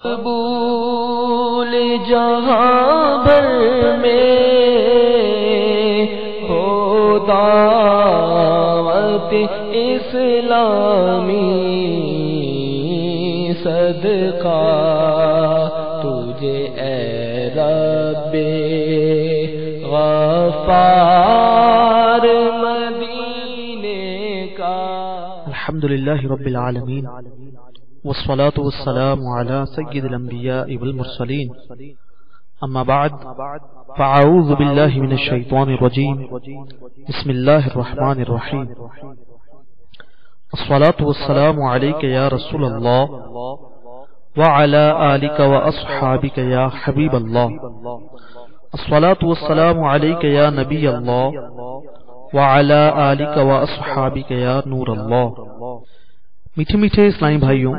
مقبول جہاں بھر میں ہو دعوت اسلامی، صدقہ تجھے اے رب غفار مدینے کا۔ الحمدللہ رب العالمین، والصلاة والسلام على سید الانبیاء والمرسلین، اما بعد فاعوذ باللہ من الشیطان الرجیم، بسم اللہ الرحمن الرحیم۔ الصلاة والسلام علیک یا رسول اللہ وعلى آلک واصحابک یا حبیب اللہ۔ الصلاة والسلام علیک یا نبی اللہ وعلى آلک واصحابک یا نور اللہ۔ میٹھے میٹھے اسلامی بھائیوں،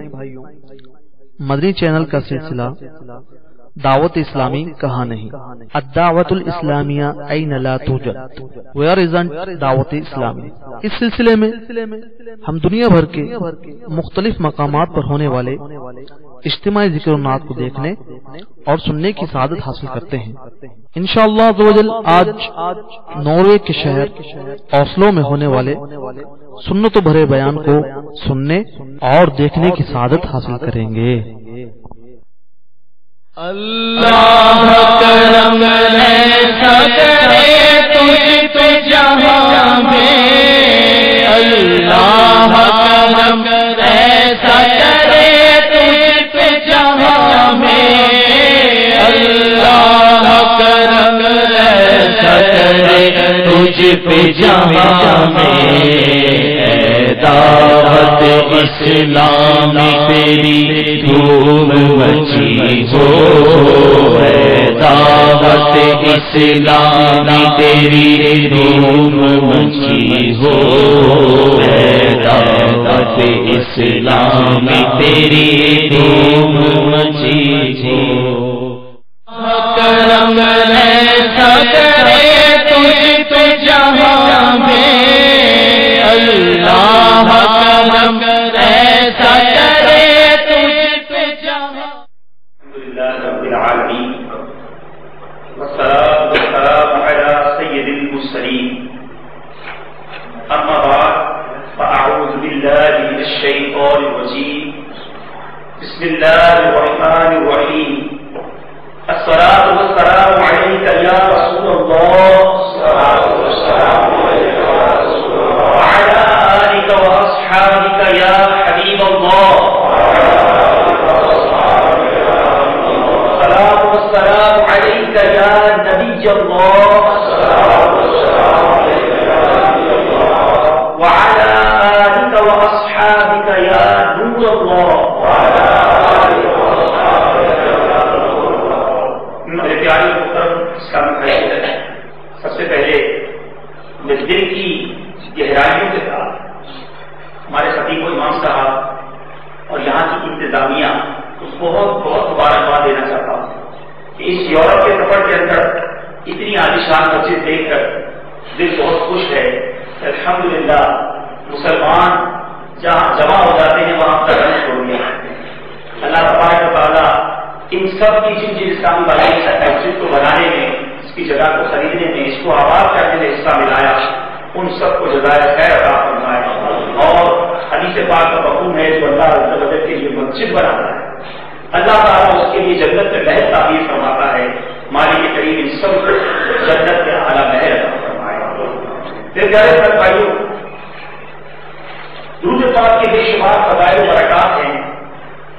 مدنی چینل کا سلسلہ دعوت اسلامی کہاں نہیں، الدعوت الاسلامیہ این لا توجد، ویئر ازنٹ دعوت اسلامی۔ اس سلسلے میں ہم دنیا بھر کے مختلف مقامات پر ہونے والے اجتماعی ذکر و نعت کو دیکھنے اور سننے کی سعادت حاصل کرتے ہیں۔ انشاءاللہ عزوجل آج ناروے کے شہر اوسلو میں ہونے والے سنت و بھرے بیان کو سننے اور دیکھنے کی سعادت حاصل کریں گے۔ اللہ کرم ایسا کرے تجھ پہ جہاں میں، اللہ کرم ایسا کرے تجھ پہ جہاں میں، اللہ کرم ایسا کرے تجھ پہ جہاں میں، دعوت اسلامی تیری دھوم مچی ہو، دعوت اسلامی تیری دھوم مچی ہو، دعوت اسلامی تیری دھوم مچی ہو۔ کرم ایسا کرے تجھ پہ جہاں میں، اللہ کرم ایسا کرے تجھ پہ جہاں۔ الحمدللہ رب العالمین، والصلاة والسلام علی سید المرسلین، اما بعد فاعوذ باللہ من الشیطان الرجیم، بسم اللہ الرحمن الرحیم۔ الصلاة والسلام علیک یا رسول اللہ، الصلاة والسلام علیک یا رسول اللہ، وعلی آلک واصحابک یا حبیب اللہ، الصلاة والسلام علیک یا نبی اللہ، وعلی آلک واصحابک یا نور اللہ۔ سب سے پہلے دل کی گہرائیوں کے ساتھ ہمارے خطیب و امام صاحب اور یہاں کی انتظامیہ کو بہت بہت مبارکباد دینا چاہتا ہوں کہ اس یورپ کے سفر کے اندر اتنی عالیشان مسجد دیکھ کر دل بہت خوش ہے۔ الحمدللہ مسلمان جہاں جمع ہو جاتے ہیں وہاں تک چھوڑ دیا۔ اللہ تبارک و تعالیٰ ان سب کی جن اسلامی بھائی مسجد کو بنانے میں، اس کی جگہ کو خریدنے میں، اس کو آباد کرنے میں حصہ ملایا، ان سب کو جزائے خیر عطا فرمائے۔ اور حدیث پاک کا حکم ہے جو اللہ عز و جل کے لیے مسجد بناتا ہے، اللہ تعالیٰ اس کے لیے جنت میں محل تعمیر فرماتا ہے۔ مالک کریم ان سب کو جنت کے اعلیٰ محل عطا فرمائے۔ پھر پیارے بھائیوں، درود پاک کے بے شمار فضائل و برکات ہیں۔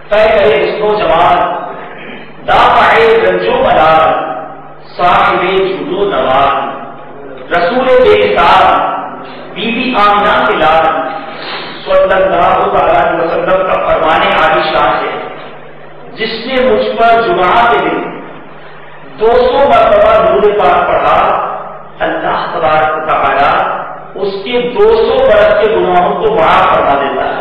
طے کرے حسن و جمال، دافع رنج و ملال، صاحب جود و نوال، رسول بے مثال، بی بی آمنہ کے لال، صلی اللہ علیہ وسلم کا فرمان عالی شان ہے، جس نے مجھ پر جمعہ کے دن 200 مرتبہ درود پاک پڑھا، اللہ تبارک و تعالی اس کے 200 برس کے گناہوں کو معاف فرما دیتا ہے۔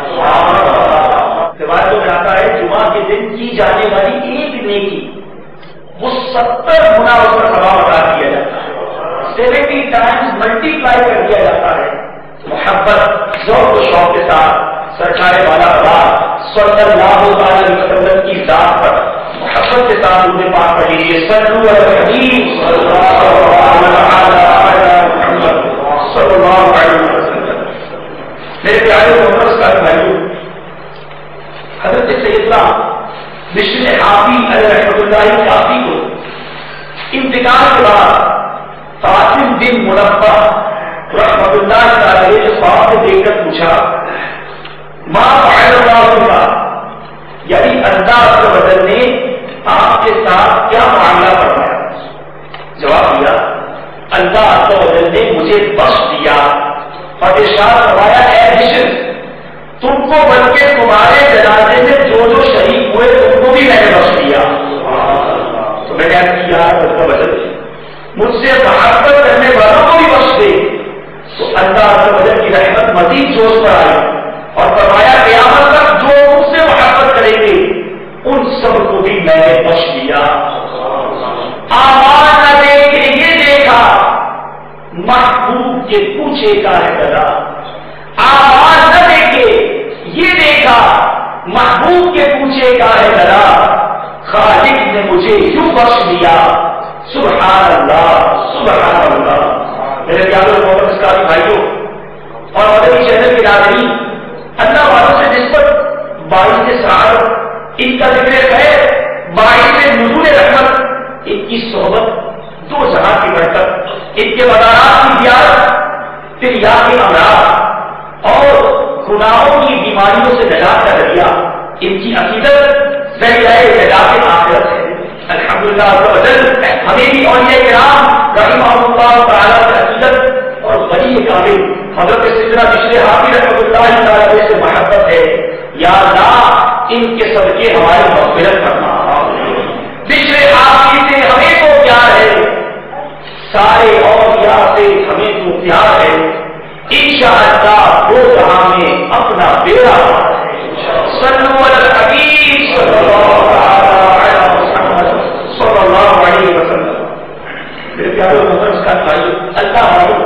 روایتوں میں آتا ہے جمعہ کے دن کی جانے والی ایک نیکی وہ 70 گنا اس کا ثواب ادا کیا جاتا ہے، 70 ٹائمز ملٹی پلائی کر دیا جاتا ہے۔ محبت ذوق و شوق کے ساتھ سرکار والا صلی اللہ علیہ وسلم کی ذات پر محبت کے ساتھ انہیں پاک پڑھ لیجیے. صلو علی الحبیب صلی اللہ علیہ وسلم. میرے پیارے محترم ساتھ بھائیوں، حضرت سیدنا بشر حافی علیہ رحمۃ اللہ کافی کو انتقال کے بعد قاسم بن منبہ رحمۃ اللہ تعالی نے خواب میں دیکھ کر پوچھا ماں فعل اللہ کا، یعنی اللہ عز و جل نے آپ کے ساتھ کیا معاملہ فرمایا؟ جواب دیا اللہ عز و جل نے مجھے بخش دیا. فتح فرمایا اے بشر تم کو بلکہ تمہارے جنازے میں جو جو شہید ہوئے تم کو بھی میں نے بخش دیا. تو میں نے کیا اس کا وجہ مجھ سے محبت کرنے والوں کو بھی بخش دے. تو اللہ عز و جل کی رحمت مزید جوش پر آئی اور فرمایا قیامت تک جو مجھ سے محبت کریں گے ان سب کو بھی میں نے بخش دیا. آواز نہ دے کے یہ دیکھا محبوب کے پوچھے کا ہے گدا. آواز نہ دے کے یہ دیکھا محبوب کے پوچھے کا ہے گدا. خالق نے مجھے یوں بخش دیا. سبحان اللہ سبحان اللہ. میرے پیارے محترم بھائیوں اور مدنی چینل کے ناظرین، اللہ والوں سے نسبت 22 سعادت، ان کا ذکر خیر 22 نزول رحمت، ان کی صحبت 2 جہاں کی برکت، ان کے مدارات کی زیارت، تریا کے امراض اور گناہوں کی بیماریوں سے نجات کا ذریعہ، ان کی عقیدت ذریعہ نجات آخرت ہے. الحمدللہ ہمیں بھی اولیاء کرام رحمہم اللہ تعالیٰ کی عقیدت اور ولی کامل حضرت سیدنا بشر حافی رحمۃ اللہ تعالیٰ سے محبت ہے. یا اللہ ان کے صدقے ہماری مغفرت کرنا. بشر حافی سے ہمیں تو پیار ہے، سارے اولیاء سے ہمیں تو پیار ہے. انشاءاللہ وہ جہاں میں اپنا بیڑا صلو علی الحبیب صلی اللہ علیہ وسلم. میرے پیارے محترم کا بھائی، اللہ والوں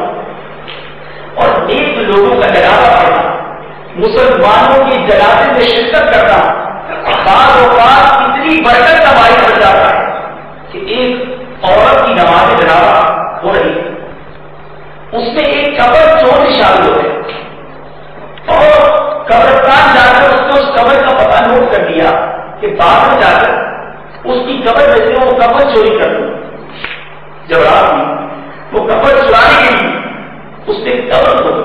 اور نیک لوگوں کا جنازہ پڑھنا، مسلمانوں کی جنازے میں شرکت کرنا بعض اوقات اتنی برکت کا باعث بن جاتا ہے کہ ایک عورت کی نماز جنازہ ہو رہی ہے، اس میں ایک قبر چور شامل ہوئے اور قبرستان جا کر اس کو اس قبر کا پتہ نوٹ کر دیا کہ بعد میں جا کر اس کی قبر میں سے وہ قبر چوری کر دوں. جب رات میں وہ قبر چرانے کے لیے اس نے قبر کھو دی.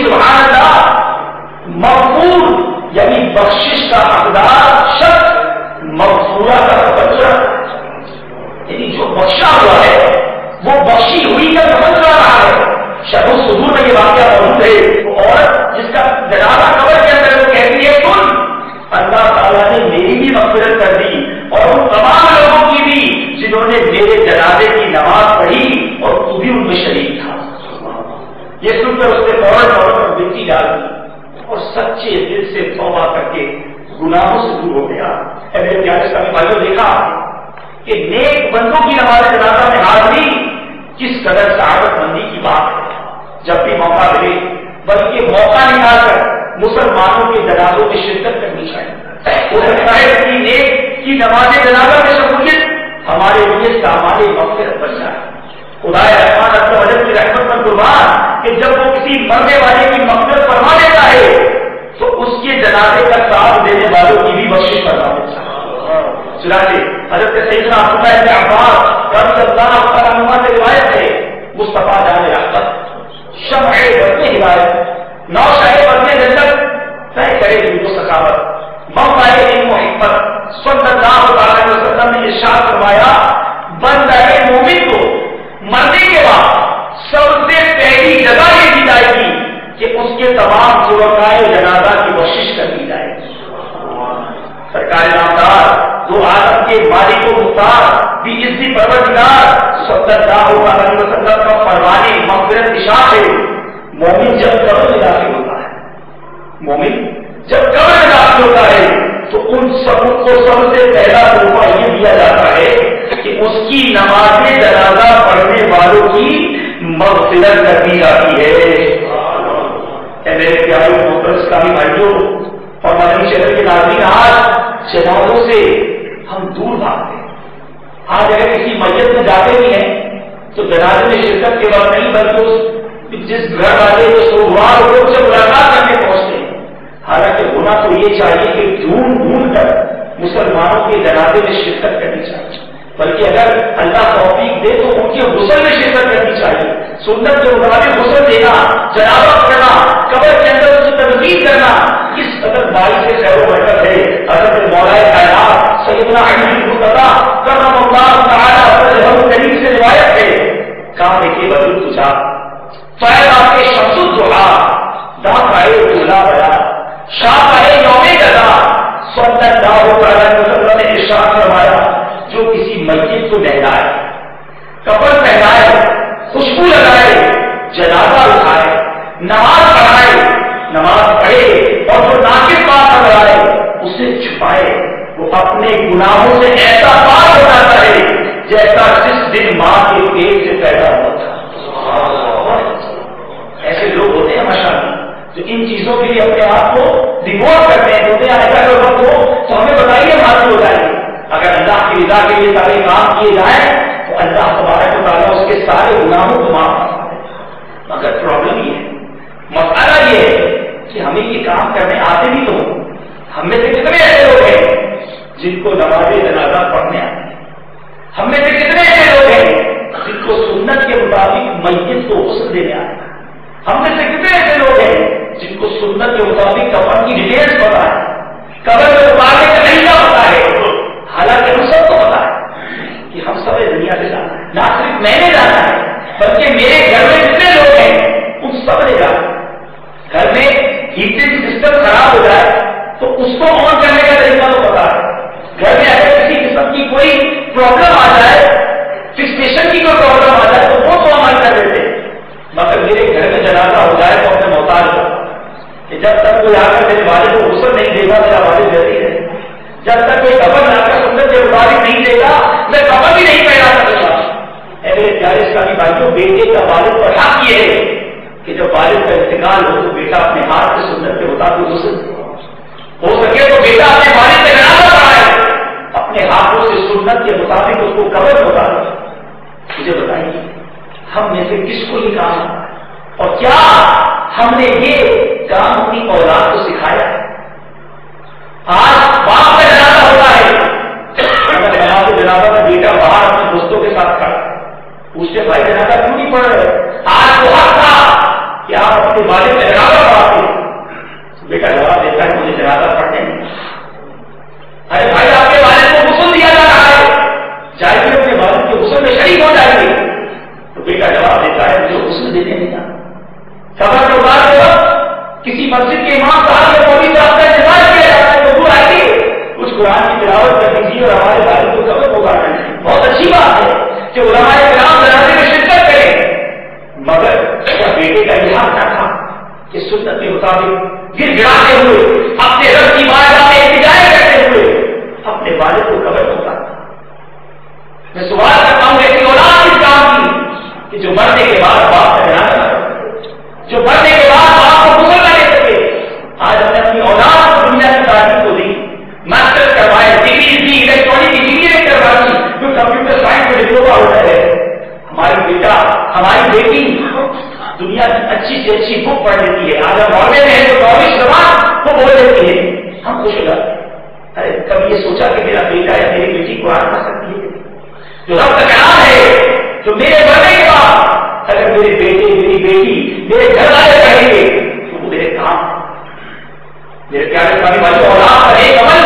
سبحان اللہ مغفور یعنی بخشش کا حقدار شخص مغفورہ کا قبر چرا، یعنی جو بخشا ہوا ہے وہ بخشی ہوئی کا قبر چرا رہا ہے. شب الصدور میں یہ واقعہ موجود ہے. وہ عورت جس کا جنازہ قبر کے اندر وہ کہتی ہے سن اللہ تعالیٰ نے میری بھی مغفرت کر دی اور ان تمام لوگوں کی بھی جنہوں نے میرے جنازے کی نماز پڑھی اور تو بھی ان میں شریک تھا. یہ سن کر اس نے فوراً مٹی ڈال دی اور سچے دل سے توبہ کر کے گناہوں سے دور ہو گیا. میرے پیارے ساتھی بھائیوں، دیکھا کہ نیک بندوں کی نماز جنازہ میں حاضری کس قدر سعادت مندی کی بات ہے. جب بھی موقع ملے بلکہ موقع نکال کر مسلمانوں کے جنازوں میں شرکت کرنی چاہیے. ہو سکتا ہے کہ نیک کی نماز جنازہ میں شمولیت ہمارے لیے سامان مغفرت بن جائے. خدا رحمان عز و جل کی رحمت پر قربان کہ جب وہ کسی مرنے والے کی مغفرت فرما دیتا ہے تو اس کے جنازے کا ساتھ دینے والوں کی بھی بخشش فرما دیتا ہے. چنانچہ حضرت سیدنا عبداللہ بن عباس رضی اللہ تعالیٰ عنہ سے روایت ہے مصطفیٰ جان رحمت شمع وطن ہدایت نوشہ وطن جنت طے کرے جو سخاوت موقع علم و حکمت صلی اللہ علیہ وسلم نے ارشاد فرمایا بندہ مومن کو مرنے کے بعد سب سے پہلی جگہ یہ دی جائے گی کہ اس کے تمام شرکائے جنازہ کی بخشش کر دی جائے گی. سرکار نامدار دو عالم کے مالک و مختار بھی عزت پروردگار صلی اللہ علیہ وسلم کا فرمانے مغفرت اشاعت ہے. مومن جب قبر میں داخل ہوتا ہے، مومن جب قبر میں داخل ہوتا ہے تو ان سب کو سب سے پہلا تحفہ یہ دیا جاتا ہے کہ اس کی نماز جنازہ پڑھنے والوں کی مغفرت کر دی جاتی ہے. اے میرے پیارے محترم اسلامی بھائیوں اور مدنی چینل کے ناظرین، آج جنازوں سے ہم دور بھاگتے ہیں. آج اگر کسی میت میں جاتے بھی ہیں تو جنازے میں شرکت کے وقت نہیں بلکہ جس گھر والے جو سوگوار ہوتے ہیں اسے ملاقات کرنے پہنچتے ہیں. حالانکہ ہونا تو یہ چاہیے کہ ڈھونڈ کر مسلمانوں کے جنازے میں شرکت کرنی چاہیے، بلکہ اگر اللہ توفیق دے تو ان کے غسل میں شرکت کرنی چاہیے. سنت کے مطابق غسل دینا، جنازہ کرنا، قبر کے اندر اس کی تنظیم کرنا، اس قدر باعث سے خیر و برکت ہے. حضرت مولا کائنات سیدنا علی المرتضیٰ کرم اللہ تعالی وجہہ کریم سے روایت ہے، کعبے کے وجود تجھا فیض آپ کے شمس الضحیٰ داغ آئے دلہ بیا شاہ آئے یوم جزا صلی اللہ علیہ وسلم نے ارشاد فرمایا، جو کسی میت کو نہلائے، کفن پہنائے، خوشبو لگائے، جنازہ اٹھائے، نماز پڑھائے، نماز پڑھے اور جو ناقص بات لگائے اسے چھپائے، وہ اپنے گناہوں سے ایسا پاک ہو جاتا ہے جیسا جس دن ماں کے پیٹ سے پیدا ہوا تھا. ایسے لوگ ہوتے ہیں ماشاءاللہ جو ان چیزوں کے لیے اپنے آپ کو ڈیووٹ کرتے ہیں. ہوتے ہیں ایسا اگر وقت ہو تو ہمیں بتائیے، حاصل ہو جائے گی. اگر اللہ کی رضا کے لیے سارے کام کیے جائیں تو اللہ تبارک و تعالیٰ اس کے سارے گناہوں کو معاف کر سکتے ہیں. مگر پرابلم یہ ہے، مسئلہ یہ ہے کہ ہمیں یہ کام کرنے آتے بھی تو ہوں. ہم میں سے کتنے ایسے لوگ ہیں جن کو نماز جنازہ پڑھنے آتے ہیں؟ ہم میں سے کتنے ایسے لوگ ہیں جن کو سنت کے مطابق میت کو غسل دینے آتے ہیں؟ ہم میں سے کتنے ایسے لوگ ہیں جن کو سنت کے مطابق کفن کی ڈیٹیلس پتا ہے، قبر میں اتارنے کا طریقہ پتا ہے؟ حالانکہ ہم سب کو پتا ہے کہ ہم سب دنیا سے جانا ہے. نہ صرف میں نے جانا ہے بلکہ میرے گھر میں جتنے لوگ ہیں ان سب نے جانا ہے. گھر میں ہیٹنگ سسٹم خراب ہو جائے تو اس کو آن کرنے کا طریقہ تو پتا ہے. گھر میں اگر کسی قسم کی کوئی پرابلم آ جائے، فکسیشن کی کوئی پرابلم آ جائے تو وہ تو عمل کر دیتے ہیں. مگر میرے گھر میں جنازہ ہو جائے تو اپنے محتاج ہو کہ جب تک کوئی آ کر میرے والد کو غسل نہیں دے گا میرا والد جلدی ہے. جب تک کوئی کفن لا کر سنت کے مطابق نہیں دے گا میں کفن بھی نہیں پہنا سکتا. میرے پیارے اسلامی بھائیوں، بیٹے کا والد پر حق یہ ہے کہ جب والد کا انتقال ہو تو بیٹا اپنے ہاتھ سے سنت کے مطابق غسل ہو سکے تو بیٹا اپنے والد سے جنازہ پڑھائے، اپنے ہاتھوں سے سنت کے مطابق اس کو قبر بتا دے. مجھے بتائیے ہم میں سے کس کو یہ کام ہے اور کیا ہم نے یہ کام اپنی اولاد کو سکھایا؟ آج باپ کا جنازہ ہوتا ہے، جنازہ کا بیٹا باہر اپنے دوستوں کے ساتھ کھڑا اس سے بھائی جنازہ کیوں نہیں پڑھ رہے؟ آج وہ حق تھا کہ آپ اپنے والد کا جنازہ پڑھاتے. بیٹا جواب دیتا ہے مجھے جنازہ پڑھنے نہیں. ارے بھائی آپ کے والد کو غسل دیا جا رہا ہے، جائیے اپنے والد کے غسل میں شریک ہو جائیں گے. تو بیٹا جواب دیتا ہے مجھے غسل دینے نہیں جانا. قبر کے بعد کسی مسجد کے امام صاحب یا مولوی صاحب کا انتظار کیا جاتا ہے تو دور آئیے کچھ قرآن کی تلاوت کر دیجیے اور ہمارے والد کو قبر کو گاڑ دیں. بہت اچھی بات ہے کہ علماء کرام جنازے میں شرکت کریں، مگر کیا بیٹے کا اظہار نہ تھا کہ سنت کے مطابق گر گراتے ہوئے اپنے رب کی بارگاہ میں التجا کرتے ہوئے اپنے والد کو قبر کو گاڑ؟ میں سوال کرتا ہوں ایسی اولاد اس کام کی کہ جو مرنے کے بعد باپ کا جنازہ نہ کرے، جو مرنے کے بعد باپ کو غسل نہ دے سکے. آج ہم نے اپنی اولاد کو دنیا کی تعلیم کو دی، ماسٹر کروائے، ڈگری دی، الیکٹرانک انجینئرنگ کروائی، جو کمپیوٹر سائنس میں ڈپلوما ہوتا ہے. ہماری بیٹا ہماری بیٹی دنیا کی اچھی سے اچھی بک پڑھ لیتی ہے. آج ہم معاملے میں ہیں تو 24 زبان وہ بول لیتی ہے، ہم خوش ہو جاتے ہیں. ارے کبھی یہ سوچا کہ میرا بیٹا یا میری بیٹی قرآن پڑھ سکتی ہے؟ جو رب کا کلام ہے، جو میرے مرنے کے بعد اگر میرے بیٹے میری بیٹی میرے گھر والے کہیں گے تو وہ میرے کام. میرے پیارے اسلامی بھائیوں، اولاد کا ایک عمل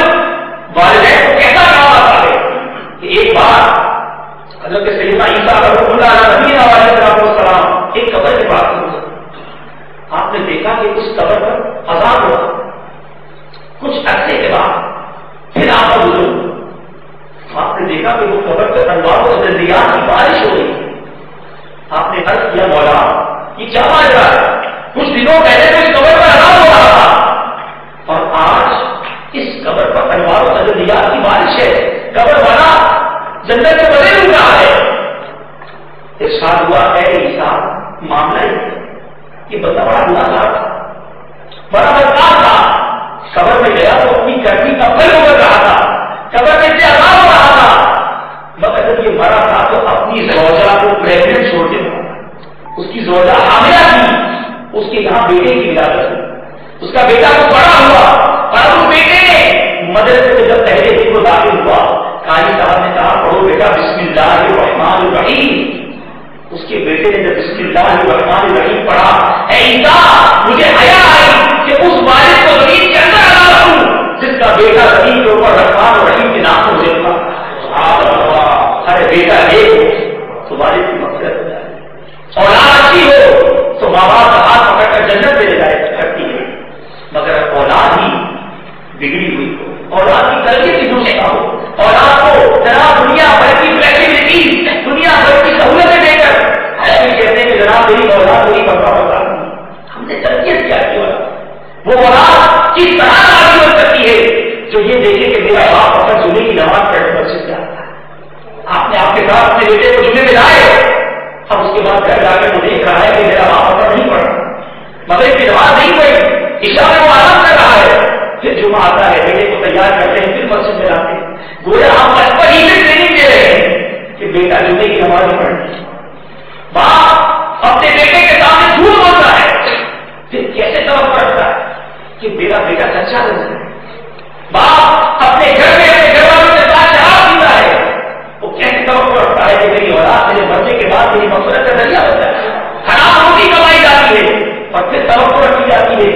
والدین کو کیسا کام آتا ہے کہ ایک بار حضرت سیدنا عیسیٰ رحمۃ اللہ علیہ علیہ السلام ایک قبر کے پاس گزرے. آپ نے دیکھا کہ اس قبر پر عذاب ہوا. کچھ عرصے کے بعد پھر آپ کا گزر ہوا. آپ نے دیکھا کہ وہ قبر پر انوار و تجلیات کی بارش ہو رہی. آپ نے عرض کیا مولا یہ کیا ماجرا رہا ہے؟ کچھ دنوں پہلے تو اس قبر پر عذاب ہو رہا تھا اور آج اس قبر پر انوار و تجلیات کی بارش ہے. قبر والا جنت سے بدل ہو رہا ہے. ارشاد ہوا اے عیسیٰ معاملہ یہ بندہ بڑا گناہگار تھا، بیٹے کی ولادت ہوئی. اس کا بیٹا تو بڑا ہوا اور اس بیٹے نے مدرسے سے جب پہلے دن کو داخل ہوا, قاری صاحب نے کہا پڑھو بیٹا بسم اللہ الرحمن الرحیم. اس کے بیٹے نے جب بسم اللہ الرحمن الرحیم پڑھا, اے عیسیٰ مجھے حیا آئی کہ اس والد کو زمین کے اندر ادا رکھوں جس کا بیٹا زمین کے اوپر رحمان اور رحیم کے نام کو دیکھا. ارے بیٹا ایک تو والد کی مغفرت ہو جائے, اولاد اچھی ہو تو ماں باپ کا ہاتھ پکڑ کر جنت میں لے جائے کرتی ہے, مگر اولاد ہی بگڑی ہوئی ہو, اولاد کی تربیت کی دوسرے ہو, اولاد کو جناب دنیا بھر کی فیسلٹی دنیا بھر کی سہولتیں دے کر ایسے کہتے ہیں کہ جناب میری اولاد میری بڑا ہوتا ہے. ہم نے تربیت کیا کی اولاد, وہ اولاد کس طرح تعلیم ہو سکتی ہے جو یہ دیکھے کہ میرا باپ اپنا جمعے کی نماز پڑھنے مسجد سے آتا ہے. آپ نے آپ کے ساتھ اپنے بیٹے کو جمعے میں لائے, اب اس کے بعد گھر جا کے وہ دیکھ رہا ہے کہ میرا باپ اپنا نہیں پڑھا, مغرب کی نماز نہیں پڑھی, عشاء میں وہ آرام کر رہا ہے, پھر جمعہ آتا ہے بیٹے کو تیار کرتے ہیں, پھر مسجد میں لاتے ہیں. گویا ہم بچپن ہی سے ٹریننگ دے رہے ہیں کہ بیٹا جمعے کی نماز نہیں پڑھنی. باپ اپنے بیٹے کے سامنے جھوٹ بولتا ہے, پھر کیسے توقع رکھتا ہے کہ میرا بیٹا سچا رہتا ہے. باپ اپنے گھر میں اپنے گھر والوں کے ساتھ شراب پیتا ہے, وہ کیسے توقع رکھتا ہے کہ میری اولاد میرے مرنے کے بعد میری مغفرت کا ذریعہ ہوتا ہے. حرام روٹی کمائی جاتی ہے اور پھر توقع رکھی جاتی ہے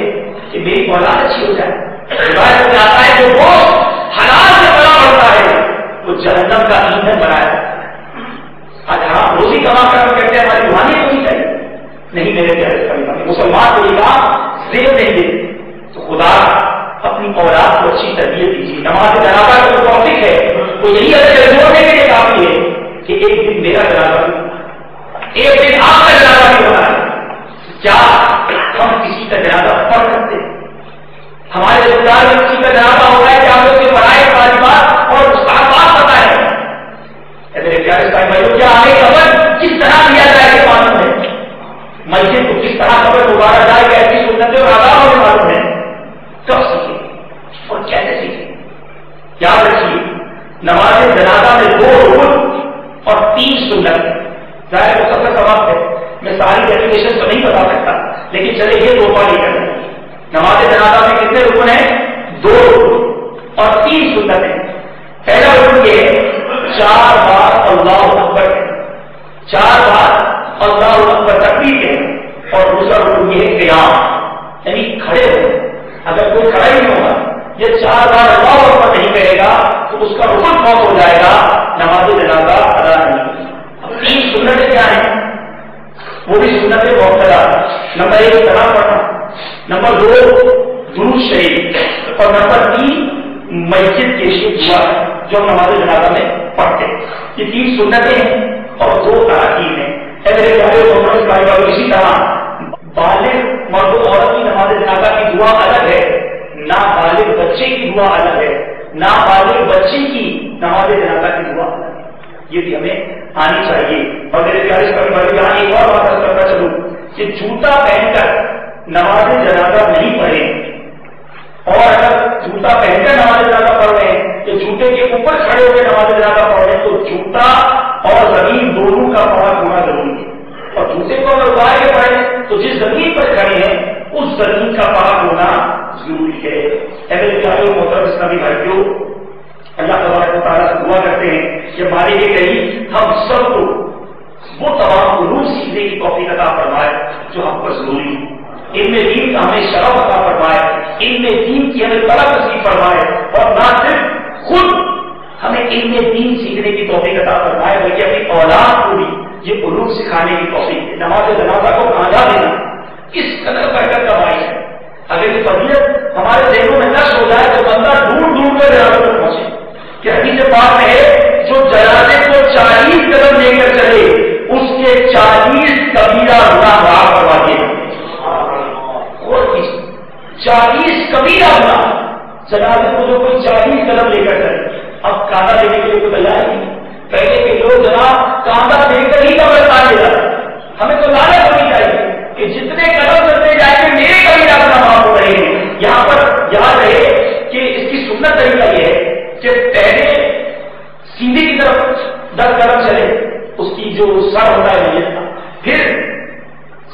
کہ میری اولاد اچھی ہو جائے. روایت میں آتا ہے جو گوشت حلال سے بنا پڑتا ہے وہ جہنم کا ایندھن بنایا جاتا ہے. آج حرام روزی کما کر ہم کہتے ہیں ہماری روحانی ہونی چاہیے, نہیں میرے پیارے بھائی, مسلمان کو یہ کام زیب نہیں دے. تو خدا اپنی اولاد کو اچھی تربیت دیجیے. نماز جنازہ کا جو ٹاپک ہے وہ یہی جوڑنے کے لیے کافی ہے کہ ایک دن میرا جنازہ بھی ہونا ہے, ایک دن آپ کا جنازہ بھی ہونا ہے. کیا ہم کسی کا جنازہ پڑھ سکتے ہیں؟ ہمارے رشتےدار میں کسی کا جنازہ ہوتا ہے کہ آپ لوگ کے پڑھائے تعلیمات اور مستحبات پتہ ہے. میرے پیارے بھائیوں, کیا ہمیں قبر کس طرح دیا جائے کہ معلوم ہے؟ مسجد کو کس طرح قبر دوبارہ جائے کہ ایسی سنتیں اور آداب ہمیں معلوم ہے؟ کب سیکھیں اور کیسے سیکھیں؟ یاد رکھیے نماز جنازہ میں 2 رکن اور 3 سنت. ظاہر مختصر سوال ہے, میں ساری ڈیفینیشن تو نہیں بتا سکتا, لیکن چلے یہ 2 بار لے کر نماز جنازہ میں کتنے رکن ہیں؟ 2 رکن اور 3 سنت ہیں. پہلا رکن یہ ہے 4 بار اللہ اکبر ہے, 4 بار اللہ اکبر تکبیر ہے, اور دوسرا رکن یہ ہے قیام یعنی کھڑے ہو. اگر کوئی کھڑا ہی نہیں ہوگا, یہ 4 بار اللہ اکبر نہیں کہے گا تو اس کا رکن فوت ہو جائے گا, نماز جنازہ ادا نہیں. اب 3 سنتیں کیا ہیں؟ وہ بھی سنت مؤکدہ. نمبر 1 کلام پڑھنا, نمبر 2 درود شریف, اور نمبر 3 مسجد کے لیے دعا جو ہم نماز جنازہ میں پڑھتے ہیں. یہ 3 سنتیں ہیں اور 2 اراکین ہیں. میرے پیارے دوستوں, اسی طرح بالغ مرد و عورت کی نماز جنازہ کی دعا الگ ہے, نابالغ بچے کی دعا الگ ہے, نابالغ بچے کی نماز جنازہ کی دعا الگ ہے. یہ بھی ہمیں آنی چاہیے. اور میرے پیارے بھائی, یہاں ایک اور بات کرتا چلوں کہ جوتا پہن کر نماز جنازہ نہیں پڑھے, اور اگر جوتا پہن کر نماز جنازہ پڑھ رہے ہیں تو جوتے کے اوپر کھڑے ہو کے نماز جنازہ پڑھ رہے ہیں تو جوتا اور زمین دونوں کا پاک ہونا ضروری ہے. اور جوتے کو اگر اتار کے پڑھیں تو جس زمین پر کھڑے ہیں اس زمین کا پاک ہونا ضروری ہے. میرے پیارے محترم اسلامی بھائیوں, اللہ تبارک و تعالیٰ سے دعا کرتے ہیں کہ مالک کریم ہم سب کو وہ تمام علوم سیکھنے کی توفیق عطا فرمائے جو ہم پر ضروری ہے. علم دین کا ہمیں شرف عطا فرمائے, علم دین کی ہمیں طلب نصیب فرمائے, اور نہ صرف خود ہمیں علم دین سیکھنے کی توفیق عطا فرمائے بلکہ اپنی اولاد کو بھی یہ علوم سکھانے کی توفیق. نماز جنازہ کو کہاں دینا کس قدر برکت کا باعث ہے. اگر یہ فضیلت ہمارے ذہنوں میں نشر ہو جائے تو بندہ دور دور کر جنازے تک پہنچے. کہ حدیث پاک میں ہے جو جنازے کو 40 قدم لے کر چلے اس کے 40 کبیرہ گناہ معاف کروا دیے. 40 کبیرہ گناہ جنازے کو جو کوئی 40 قدم لے کر چلے. اب کاندھا لینے کے لیے کوئی تیار نہیں. پہلے کے لوگ جناب کاندھا دے کر ہی قبرستان لے جاتے. ہمیں تو لالچ ہونی چاہیے کہ جتنے قدم چلتے جائیں گے میرے کبیرہ گناہ معاف ہو رہے ہیں. یہاں پر یاد رہے کہ اس کی سنت طریقہ یہ ہے کہ پہلے سیدھے کی طرف 10 قدم چلے, اس کی جو سر ہوتا ہے میت کا, پھر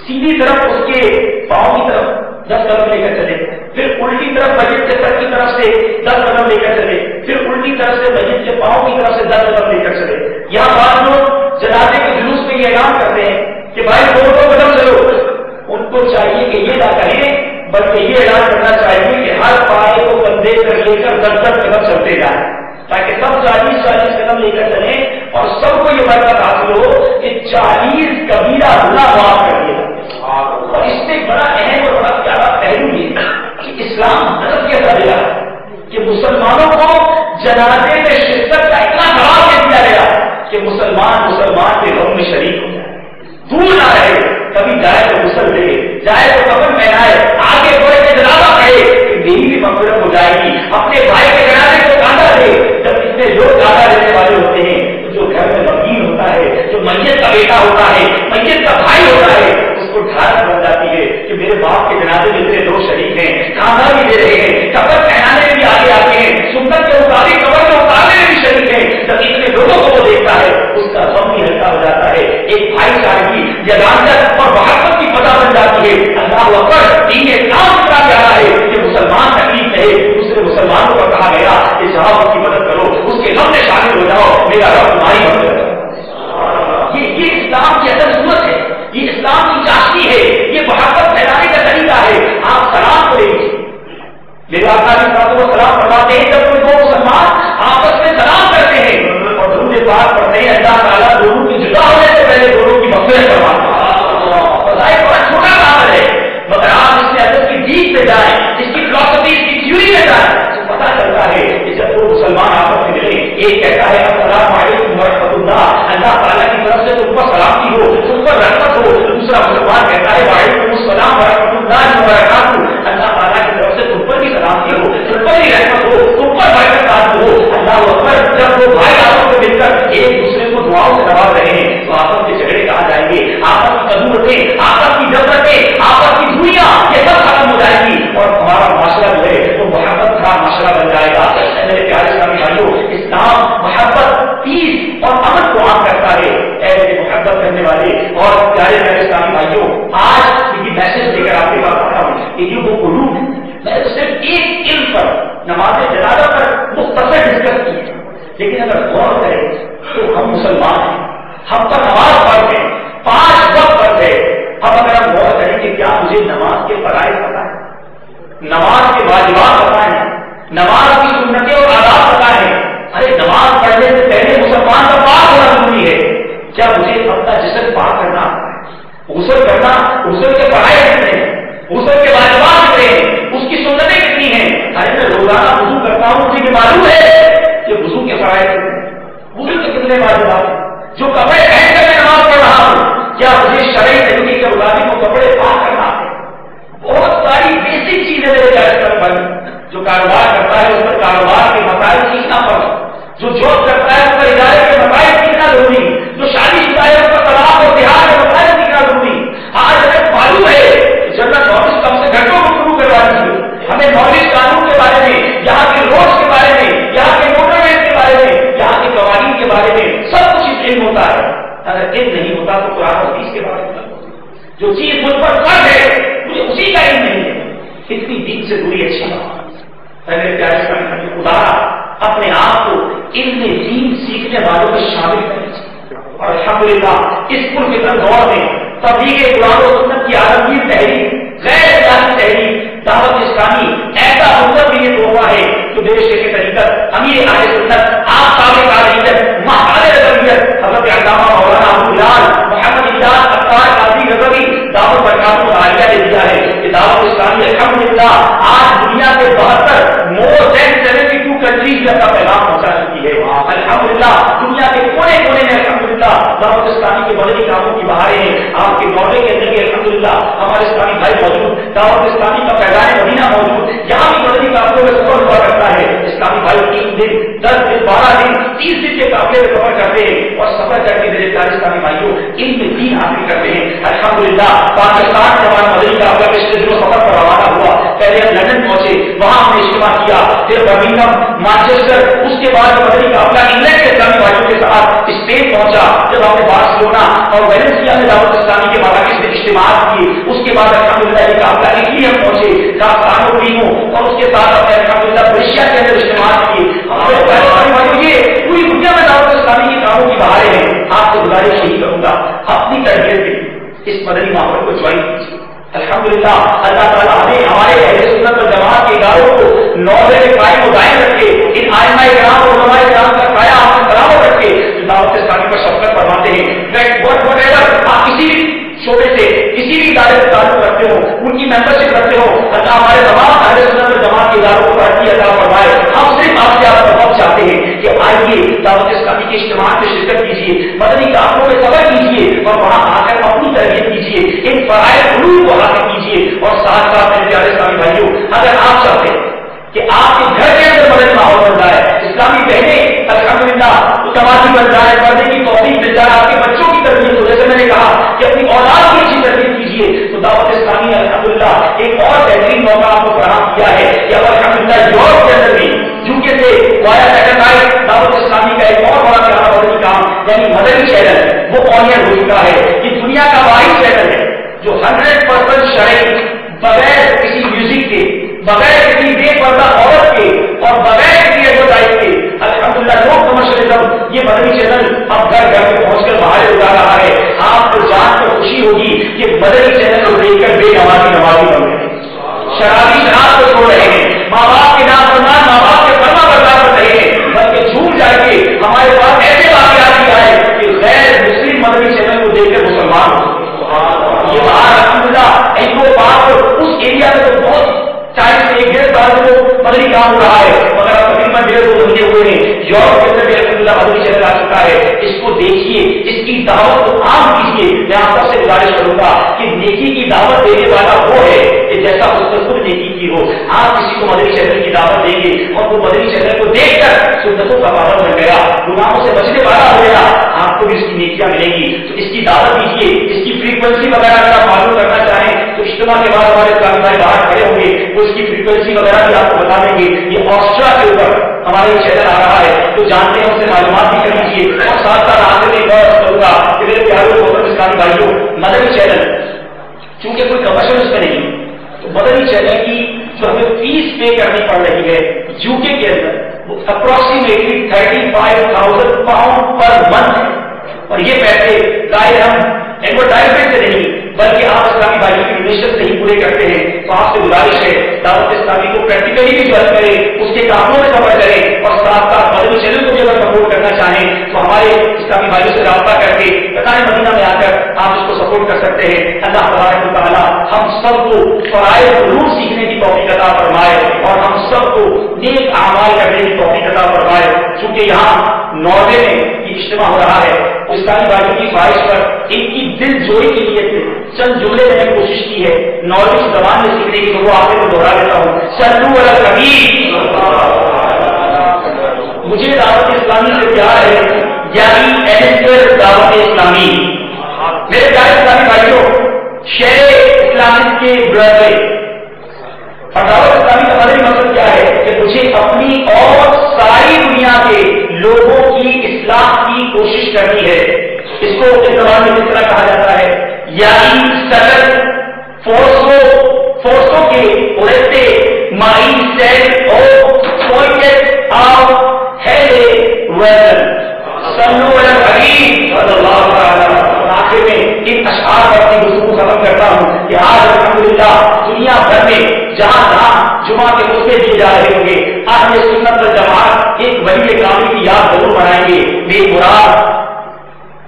سیدھی طرف اس کے پاؤں کی طرف 10 قدم لے کر چلے، پھر الٹی طرف مسجد کے سر کی طرف سے 10 قدم لے کر چلے، پھر الٹی طرف سے مسجد کے پاؤں کی طرف سے 10 قدم لے کر چلے. یہاں بعض لوگ جنازے کے جلوس میں یہ اعلان کرتے ہیں کہ بھائی 2 قدم چلو. ان کو چاہیے کہ یہ نہ کہیں بلکہ یہ اعلان کرنا چاہیے کہ ہر پائے کو کندھے پر لے کر 10 قدم چلتے جائیں، تاکہ سب 40 قدم لے کر چلیں اور سب کو یہ برکت حاصل ہو کہ 40 کبیرہ گناہ معاف کر دیا. اور اس سے بڑا اہم اور بڑا پیارا پہلو یہ کہ اسلام مدد کیسا دیا کہ مسلمانوں کو جنازے میں شرکت کا اتنا دباؤ دے دیا گیا کہ مسلمان کے غم میں شریک ہو جائے، دور نہ رہے. کبھی جائے تو غسل دے، جائے تو کفن پہنائے، آگے بڑھے کے جنازہ پڑھے کہ میری بھی مغفرت ہو جائے گی. اپنے بھائی کے جنازے کو کاندھا دے. جب اتنے لوگ کاندھا دینے والے ہوتے ہیں تو جو گھر میں وکیل ہوتا ہے، جو میت کا بیٹا ہوتا ہے، میت کا بھائی ہوتا ہے، اس کو ڈھارس بن جاتی ہے کہ میرے باپ کے جنازے میں اتنے لوگ شریک ہیں، کاندھا بھی دے رہے ہیں، کفن پہنانے میں بھی آگے آتے ہیں، سنت کے مطابق قبر میں اتارنے میں بھی شریک ہیں. جب اتنے لوگوں کو وہ دیکھتا ہے اس کا غم بھی ہلکا ہو جاتا ہے. ایک بھائی چارگی یگانت اور محبت کی پتہ بن جاتی ہے. اللہ اکبر، دین اسلام اتنا پیارا ہے کہ مسلمان تکلیف ہے دوسرے مسلمانوں کو کہا گیا کہ جاؤ اس کی مدد کرو، اس کے غم میں شامل ہو جاؤ، میرا رب تمہاری مدد کرے. یہ اسلام کی اصل صورت ہے، یہ اسلام کی چاشنی ہے، یہ محبت پھیلانے کا طریقہ ہے. آپ سلام کو لیجیے، میرے آقا علیہ الصلوۃ والسلام فرماتے ہیں جب کوئی دو مسلمان آپس میں سلام کرتے ہیں اور درود پاک پڑھتے ہیں، اللہ تعالیٰ دونوں کی جدا ہونے سے پہلے دونوں کی مغفرت کرواتا ہے. بڑا چھوٹا کام ہے مگر آپ اس کے اندر کی ڈیپ پہ جائیں، اس کی فلسفی، اس کی تھیوری میں جائیں تو پتا چلتا ہے کہ جب وہ مسلمان آپس میں ملے، ایک کہتا ہے السلام علیکم ورحمۃ اللہ، اللہ تعالیٰ کی طرف سے تم پر سلامتی ہو، تم پر رحمت ہو. دوسرا مسلمان کہتا ہے وعلیکم السلام ورحمۃ اللہ وبرکاتہ، اللہ تعالیٰ کی طرف سے تم پر بھی سلامتی ہو، تم پر بھی رحمت ہو، تم پر برکت ہو. اللہ اکبر، جب وہ بھائی آپس میں مل کر ایک دوسرے کو دعاؤں سے نواز رہے ہیں تو آپس کے جھگڑے کہاں جائیں گے، آپس کی ضرورتیں، آپس کی ضرورتیں، آپس کی دنیا، یہ سب ختم ہو جائے گی اور ہمارا معاشرہ جو ہے وہ محبت کا معاشرہ بن جائے گا. میرے پیارے اسلامی بھائیوں، اسلام محبت، پیس اور امن کو عام کرتا ہے. ایسے محبت کرنے والے اور پیارے پیارے اسلامی بھائیوں، آج یہ میسج لے کر آپ کے پاس آتا ہوں کہ یہ وہ قلوب ہے. میں صرف ایک علم پر، نماز جنازہ پر مختصر ڈسکس کی ہے، لیکن اگر غور کریں تو ہم مسلمان ہیں، ہم پر نماز فرض ہے، 5 وقت فرض ہے. اب اگر ہم غور کریں کہ کیا مجھے نماز کے فرائض پتہ ہے، نماز کے واجبات پتہ ہیں، نماز کی سنتیں اور آداب پتہ ہے. ارے نماز پڑھنے سے پہلے مسلمان کا پاک ہونا ضروری ہے. کیا مجھے اپنا جسم پاک کرنا، غسل کرنا، غسل کے فرائض کتنے ہیں، غسل کے واجبات کتنے ہیں، اس کی سنتیں کتنی ہیں؟ ارے میں روزانہ وضو کرتا ہوں، مجھے معلوم ہے کہ وضو کے فرائض کتنے ہیں، وضو کے کتنے واجبات ہیں. جو کپڑے پہن کر میں نماز پڑھ رہا ہوں، کیا مجھے شرعی طریقے کے مطابق وہ کپڑے پاک کرنا ہے؟ بہت ساری بیسک چیزیں میرے بھائی. جو کاروبار کرتا ہے اس پر کاروبار کے مسائل سیکھنا پڑتا، جو جاب کرتا ہے اس پر ادارے کے مسائل سیکھنا ضروری، جو شادی شدہ ہے اس پر طلاق اور دیہات کے مسائل سیکھنا ضروری. آج ہمیں معلوم ہے کہ جنرل نالج کم سے گھنٹوں کو شروع کروانی ہے. ہمیں نالج قانون کے بارے میں، یہاں کے روڈس کے بارے میں، یہاں کے موٹر ویز کے بارے میں، یہاں کے قوانین کے بارے میں سب کچھ علم ہوتا ہے. اگر علم نہیں ہوتا تو قرآن و حدیث کے بارے میں جو چیز مجھ پر فرض ہے مجھے اسی کا علم نہیں ہے. اتنی دین سے دوری اچھی بات. میرے پیارے اسلامی خدا اپنے آپ کو علم دین سیکھنے والوں میں شامل کرنا چاہیے. اور الحمدللہ اس پرفتن دور میں تبلیغ قرآن و سنت کی عالمگیر تحریک، غیر ذاتی تحریک، دعوت اسلامی ایسا مطلب بھی یہ تحفہ ہے کہ میرے شیخ طریقت، امیر اہل سنت، آپ سابق عالیت، مہاجر ربیت، حضرت علامہ مولانا ابو بلال محمد اجاز اختار قادری رضوی دعوت برکات العالیہ نے دیا ہے کہ دعوت اسلامی الحمدللہ آج دنیا کے 72 مور دین 72 کنٹریز میں اپنا پیغام پہنچا چکی ہے. الحمدللہ دنیا کے کونے کونے میں الحمدللہ دعوت اسلامی کے مدنی کاموں کی بہاریں ہیں. آپ کے دورے کے اندر الحمدللہ ہمارے اسلامی بھائی موجود، دعوت اسلامی کا پیغام مدینہ موجود، یہاں بھی مدنی کاموں میں سفر ہوا کرتا ہے. اسلامی بھائی 3 دن 10 دن 12 دن 30 دن کے قافلے میں سفر کرتے ہیں اور سفر کر کے میرے پیارے اسلامی بھائیوں علم دین حاصل کرتے ہیں. الحمدللہ پاکستان سے ہمارا مدنی قافلہ پچھلے دنوں سفر پر روانہ ہوا. پہلے ہم لندن پہنچے، وہاں ہم نے اجتماع کیا، پھر برمنگھم، مانچسٹر، اس کے بعد مدنی قافلہ انگلینڈ کے اسلامی بھائیوں کے ساتھ اسپین پہنچا. جب ہم نے بارسلونا اور ویلنسیا میں دعوت اسلامی کے مراکز میں اجتماعات کیے. اس کے بعد الحمدللہ یہ قافلہ اٹلی ہم پہنچے اور اس کے ساتھ اپنے الحمدللہ بریشیا کے اندر اجتماعات کیے. یہ پوری دنیا میں دعوت اسلامی کے کاموں کی بہاریں ہیں. آپ سے گزارش یہی کروں گا اپنی تربیت سے اس مدنی ماحول کو جوائن کیجیے. الحمدللہ اللہ تعالیٰ ہمیں ہمارے اہل سنت و جماعت کے اداروں کو نوزے میں قائم و دائم رکھے. ان ائمہ کرام اور علماء کرام کا سایہ آپ سے برابر رکھے جو دعوت اسلامی پر شفقت فرماتے ہیں. آپ کسی بھی شعبے سے کسی بھی ادارے سے تعلق رکھتے ہو, ان کی ممبرشپ رکھتے ہو, اللہ ہمارے تمام اہل سنت و جماعت کے اداروں کو ترقی عطا فرمائے. ہم صرف آپ سے آپ بہت چاہتے ہیں کہ آئیے دعوت اسلامی کے اجتماعات میں شرکت کیجیے, مدنی کاموں میں سبق کیجیے اور وہاں آ کر اپنی تربیت کیجیے, ان فرائض علوم کو حاصل کیجیے. اور ساتھ ساتھ میرے پیارے اسلامی بھائیوں, اگر آپ چاہتے ہیں کہ آپ کے گھر کے اندر مدنی ماحول بن جائے, اسلامی بہنیں الحمدللہ سماجی بن جائے, پڑھنے کی توفیق مل جائے, آپ کے بچوں کی تربیت ہو, جیسے میں نے کہا کہ اپنی اولاد کی اچھی تربیت کیجیے, تو دعوت اسلامی الحمدللہ ایک اور بہترین موقع آپ کو فراہم کیا ہے کہ اب الحمدللہ یورپ کے اندر بھی یوکے سے وایا سیٹلائٹ دعوت اسلامی کا ایک اور بڑا پیارا مدنی کام یعنی مدنی چینل وہ آنیئر ہو چکا ہے. یہ دنیا کا واحد چینل ہے جو 100% شرعی, بغیر کسی میوزک کے, بغیر کسی بے پردہ عورت کے اور بغیر کسی ایڈورٹائز کے الحمدللہ نو کمرشلزم یہ مدنی چینل اب گھر گھر میں پہنچ کر باہر اٹھا رہا ہے. آپ کو جان کر خوشی ہوگی کہ مدنی چینل کو دیکھ کر بے نمازی نمازی بن رہے ہیں, شرابی شراب کو چھوڑ رہے ہیں, ماں باپ کے نام فرمان ماں باپ کے فرما بردار کر رہے ہیں, بلکہ جھوم جا کے ہمارے پاس ایسے واقعات بھی آئے کہ غیر مسلم مدنی چینل کو دیکھ کر مسلمان ہو. یہ باہر الحمدللہ ان کو باہر اس ایریا میں تو بہت ٹائم سے 1.5 سال سے مدنی کام ہو رہا ہے, مگر اب تقریباً 1.5 مہینے ہوئے ہیں. یورپ کے اندر بھی الحمدللہ مدنی چینل آ چکا ہے. اس کو دیکھیے, اس کی دعوت کو عام کیجیے. میں آپ سب سے گزارش کروں گا کہ نیکی کی دعوت دینے والا وہ ہے کہ جیسا اس نے خود نیکی کی ہو. آپ کسی کو مدنی چینل کی دعوت دیں گے اور وہ مدنی چینل کو دیکھ کر سنتوں کا پابند بن گیا, گناہوں سے بچنے والا ہو گیا, آپ کو بھی اس کی نیکیاں ملیں گی. تو اس کی دعوت دیجیے. اس کی فریکوینسی وغیرہ اگر آپ معلوم کرنا چاہیں تو اجتماع کے بعد ہمارے اسلامی بھائی باہر کھڑے ہوں گے, وہ اس کی فریکوینسی وغیرہ بھی آپ کو بتا دیں گے. یہ آسٹریا کے اوپر ہمارے یہ چینل آ رہا ہے, تو جانتے ہیں اس سے معلومات بھی کر لیجیے. اور ساتھ ساتھ آخر میں بات کروں گا کہ میرے پیارے محترم اسلامی بھائیوں, مدنی چینل چونکہ کوئی کمرشل اس میں نہیں, تو مدنی چینل کی جو ہمیں فیس پے کرنی پڑ رہی ہے یوکے کے اندر اپروکسیمیٹلی 35,000 پاؤنڈ پر منتھ. اور یہ پیسے ظاہر ہم ایڈورٹائزمنٹ سے نہیں بلکہ آپ اسلامی بھائیوں کی ڈونیشن سے ہی پورے کرتے ہیں. تو آپ سے گزارش ہے دعوت اسلامی کو پریکٹیکلی بھی جوائن کریں, اس کے کاموں میں سفر کریں, اور ساتھ ساتھ مدنی چینل کو بھی اگر سپورٹ کرنا چاہیں تو ہمارے اسلامی بھائیوں سے رابطہ کر کے بتائیں مدینہ میں آ کر آپ اس کو سپورٹ کر سکتے ہیں. اللہ تبارک و تعالیٰ ہم سب کو فرائض علوم سیکھنے کی توفیق عطا فرمائے اور ہم سب کو نیک اعمال کرنے کی توفیق عطا فرمائے. چونکہ یہاں ناروے میں یہ اجتماع ہو رہا ہے, اسلامی بھائیوں کی خواہش پر ان کی دل جوڑی کے لیے چند جملے میں نے کوشش کی ہے ناروے زبان میں سیکھنے کی, تو وہ آپ کو دوہرا دیتا ہوں. صلو علی الحبیب. مجھے دعوت اسلامی سے پیار ہے, یعنی ایڈنٹر دعوت اسلامی. میرے پیارے اسلامی بھائیوں, شہر اسلامی کے برادری اور دعوت اسلامی کا مدنی مقصد کیا ہے کہ مجھے اپنی اور ساری دنیا کے لوگوں کی اصلاح کی کوشش کرنی ہے. اس کو اس زبان میں کس طرح کہا جاتا ہے, یعنی سٹل فورسوں کے اڑتے مائی سیل اور پوائنٹڈ آؤٹ ہیلے ویل صلو علی الحبیب صلی اللہ علیہ وسلم. آخر میں ان اشعار پر اپنی گفتگو کو ختم کرتا ہوں کہ آج الحمدللہ دنیا بھر میں جہاں جہاں جمعہ کے خطبے دیے جا رہے ہوں گے, اہل سنت والجماعت ایک ولی کامل کی یاد ضرور بنائیں گے. میری مراد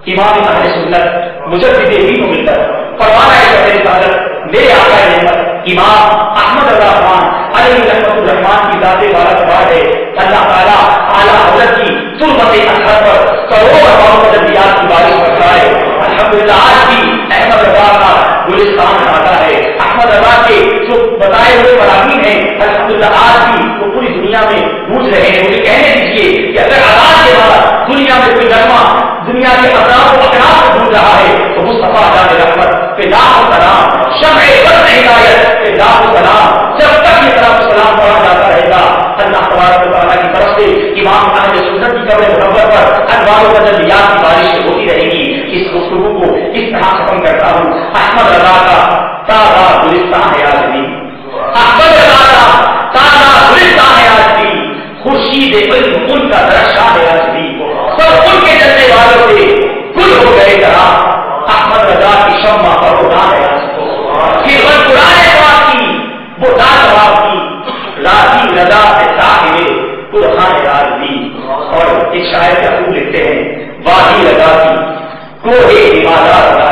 امام اہل سنت مجدد دین و ملت پروانہ رسالت میرے آقا رحمت امام احمد رضا خان علیہ رحمۃ الرحمان کی ذات بارکبار ہے. اللہ تعالیٰ اعلیٰ حضرت کی تربت اثر پر کروڑوں مددیات کی بارش برسائے. الحمدللہ آج بھی احمد رضا کا گلستان آتا ہے. احمد رضا کے جو بتائے ہوئے مراحل ہیں الحمدللہ آج بھی وہ پوری دنیا میں گونج رہے ہیں. مجھے کہنے دیجیے کہ اگر آزاد کے بعد دنیا میں کوئی نغمہ دنیا کے اطراف و اکناف سے گونج رہا ہے تو مصطفیٰ جان رحمت پہ لاکھ سلام, شمع وطن ہدایت پہ لاکھ سلام. جب تک یہ طرف سلام پڑھا جاتا رہے گا اللہ تبارک و تعالیٰ کی طرف سے امام اہل سنت کی قبر منور پر انوار و تجلیات کی بارش ہوتی رہے گی. اس گفتگو کو اس طرح سے پسند کرتا ہوں احمد رضا کا تازہ گلستان ہے آج بھی، احمد رضا کا تازہ گلستان ہے آج بھی، خورشید علم ان کا درخشاں ہے آج بھی، سب ان کے جلنے والوں سے گل ہو گئے ذرا، احمد رضا کی شمع پر اڑا ہے آج کو، پھر قرآن پاک کی وہ لاجواب کی راضی رضا سے صاحب قرآن راز دی۔ اور ایک شاعر کا خوب لکھتے ہیں وادی رضا کی کوہ عبادات رضا،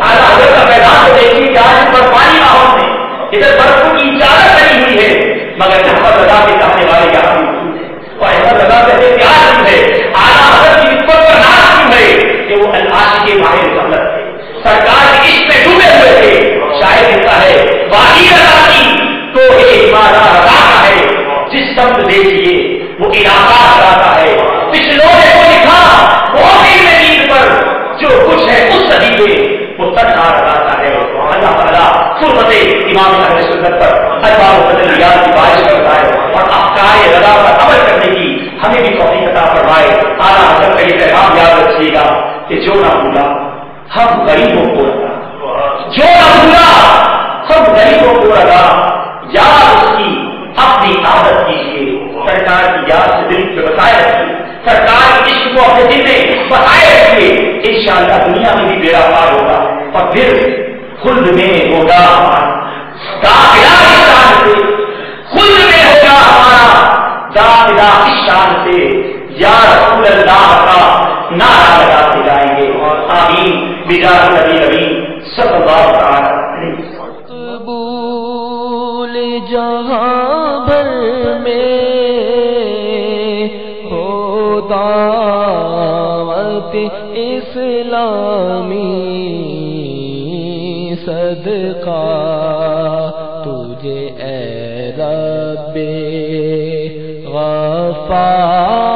اعلیٰ حضرت کا میدان کو دیکھیے کہ آج پر پانی ماحول میں ادھر برفوں کی اجازت نہیں ہوئی ہے، مگر احمد رضا کے چاہنے والے یہاں موجود ہیں، اور احمد رضا سے پیار کیوں ہے، اعلیٰ حضرت کی نسبت پر ناز کیوں ہے کہ وہ العاشق ماہر غفلت تھے، سرکار کے عشق میں ڈوبے ہوئے تھے۔ شاعر کہتا ہے وادی رضا کی کوہ عبادات رضا کا ہے، جس سمت دیکھیے وہ علاقہ کراتا ہے، پچھلوں نے وہ لکھا وہ نیند پر جو کچھ ہے اس صدی میں وہ تنہا رہتا ہے۔ اللہ تعالیٰ فرمت امام اہل سنت پر انوار و تجلیات کی بارش کرتا ہے اور افکار رضا پر عمل کرنے کی ہمیں بھی توفیق عطا فرمائے۔ اعلیٰ حضرت کا یہ پیغام یاد رکھیے گا کہ جو نہ بھولا ہم غریبوں کو رضا، جو نہ بھولا ہم غریبوں کو رضا، یاد اس کی اپنی عادت کیجیے، سرکار کی یاد سے دل پہ بسائے رکھیے، سرکار کی عشق کو اپنے دل میں بسائے رکھیے، انشاءاللہ دنیا میں بھی بیڑا پار ہوگا اور پھر خلد میں ہوگا ہمارا داخلہ اس شان سے، خلد میں ہوگا ہمارا داخلہ اس شان سے، یا رسول اللہ کا نعرہ لگاتے جائیں گے، آمین بجاہ نبی کریم صلی اللہ تعالی علیہ وسلم۔ جہاں بھر میں ہو دعوت اسلامی، صدقہ تجھے اے رب غفار